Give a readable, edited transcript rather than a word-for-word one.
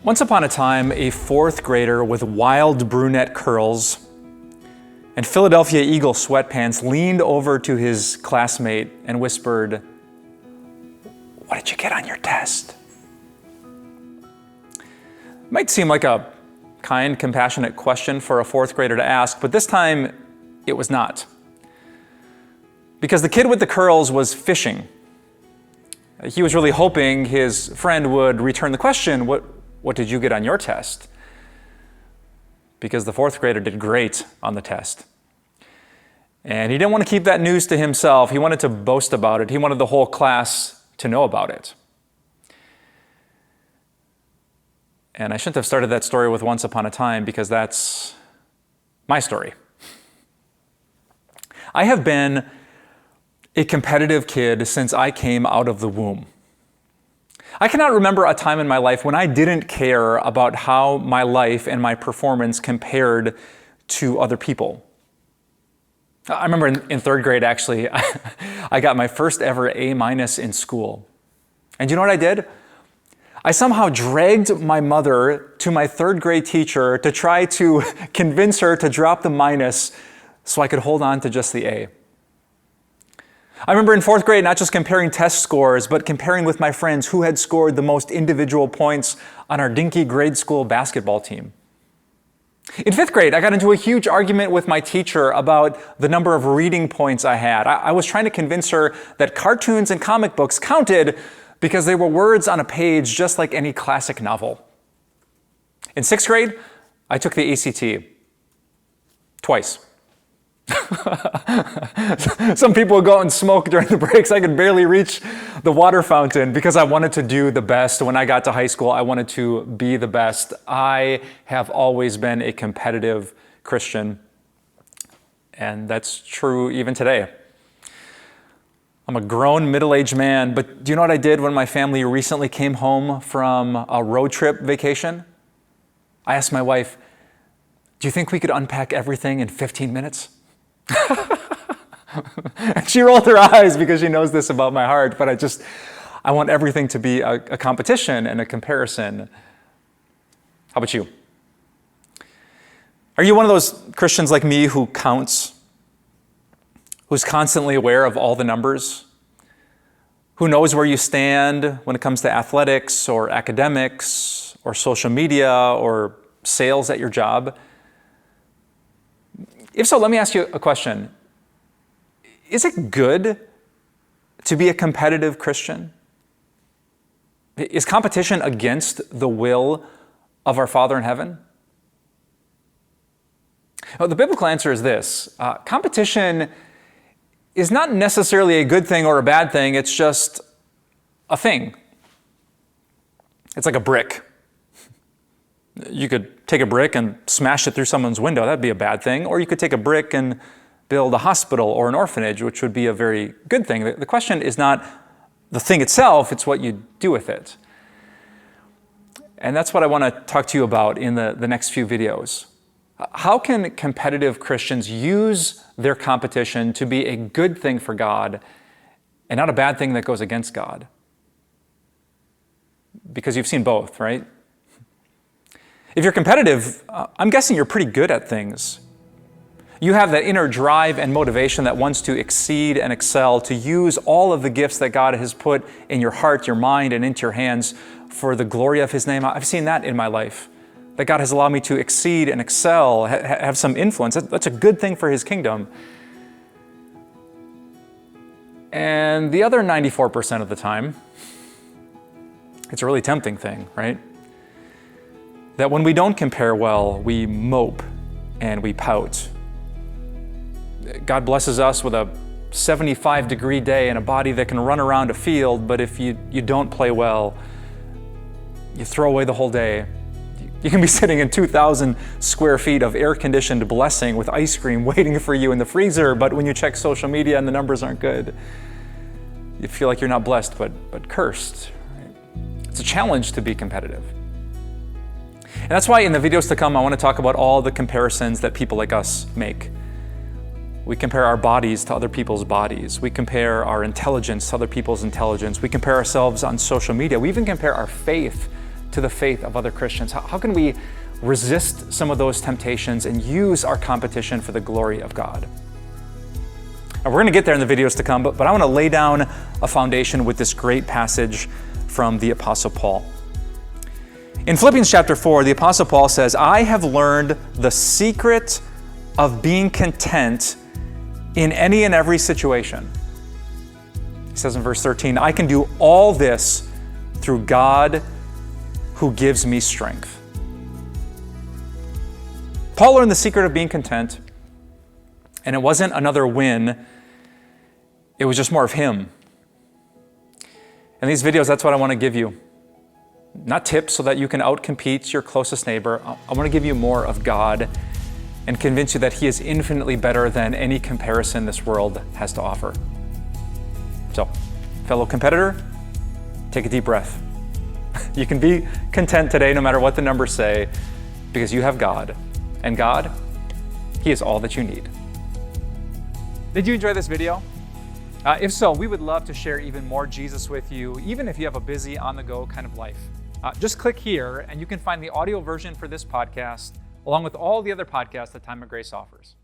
Once upon a time, a fourth grader with wild brunette curls and Philadelphia Eagle sweatpants leaned over to his classmate and whispered, "What did you get on your test?" It might seem like a kind, compassionate question for a fourth grader to ask, but this time it was not. Because the kid with the curls was fishing. He was really hoping his friend would return the question, What did you get on your test? Because the fourth grader did great on the test. And he didn't want to keep that news to himself. He wanted to boast about it. He wanted the whole class to know about it. And I shouldn't have started that story with once upon a time, because that's my story. I have been a competitive kid since I came out of the womb. I cannot remember a time in my life when I didn't care about how my life and my performance compared to other people. I remember in third grade, actually, I got my first ever A- in school. And you know what I did? I somehow dragged my mother to my third grade teacher to try to convince her to drop the minus so I could hold on to just the A. I remember in fourth grade not just comparing test scores, but comparing with my friends who had scored the most individual points on our dinky grade school basketball team. In fifth grade, I got into a huge argument with my teacher about the number of reading points I had. I was trying to convince her that cartoons and comic books counted because they were words on a page just like any classic novel. In sixth grade, I took the ACT. Twice. Some people would go out and smoke during the breaks. I could barely reach the water fountain because I wanted to do the best. When I got to high school, I wanted to be the best. I have always been a competitive Christian, and that's true even today. I'm a grown middle-aged man, but do you know what I did when my family recently came home from a road trip vacation? I asked my wife, "Do you think we could unpack everything in 15 minutes?" And she rolled her eyes because she knows this about my heart, but I want everything to be a competition and a comparison. How about you? Are you one of those Christians like me who counts? Who's constantly aware of all the numbers? Who knows where you stand when it comes to athletics or academics or social media or sales at your job? If so, let me ask you a question. Is it good to be a competitive Christian? Is competition against the will of our Father in heaven? Well, the biblical answer is this. Competition is not necessarily a good thing or a bad thing. It's just a thing. It's like a brick. You could take a brick and smash it through someone's window. That'd be a bad thing. Or you could take a brick and build a hospital or an orphanage, which would be a very good thing. The question is not the thing itself, it's what you do with it. And that's what I want to talk to you about in the next few videos. How can competitive Christians use their competition to be a good thing for God and not a bad thing that goes against God? Because you've seen both, right? If you're competitive, I'm guessing you're pretty good at things. You have that inner drive and motivation that wants to exceed and excel, to use all of the gifts that God has put in your heart, your mind, and into your hands for the glory of His name. I've seen that in my life, that God has allowed me to exceed and excel, have some influence. That's a good thing for His kingdom. And the other 94% of the time, it's a really tempting thing, right? That when we don't compare well, we mope and we pout. God blesses us with a 75-degree day and a body that can run around a field, but if you don't play well, you throw away the whole day. You can be sitting in 2,000 square feet of air-conditioned blessing with ice cream waiting for you in the freezer, but when you check social media and the numbers aren't good, you feel like you're not blessed, but cursed. Right? It's a challenge to be competitive. And that's why in the videos to come, I want to talk about all the comparisons that people like us make. We compare our bodies to other people's bodies. We compare our intelligence to other people's intelligence. We compare ourselves on social media. We even compare our faith to the faith of other Christians? How can we resist some of those temptations and use our competition for the glory of God? And we're going to get there in the videos to come, but I want to lay down a foundation with this great passage from the Apostle Paul. In Philippians chapter 4, the Apostle Paul says, I have learned the secret of being content in any and every situation. He says in verse 13, I can do all this through God who gives me strength. Paul learned the secret of being content, and it wasn't another win, it was just more of him. In these videos, that's what I want to give you. Not tips so that you can outcompete your closest neighbor. I want to give you more of God and convince you that He is infinitely better than any comparison this world has to offer. So, fellow competitor, take a deep breath. You can be content today no matter what the numbers say, because you have God. And God, He is all that you need. Did you enjoy this video? If so, we would love to share even more Jesus with you, even if you have a busy, on-the-go kind of life. Just click here and you can find the audio version for this podcast, along with all the other podcasts that Time of Grace offers.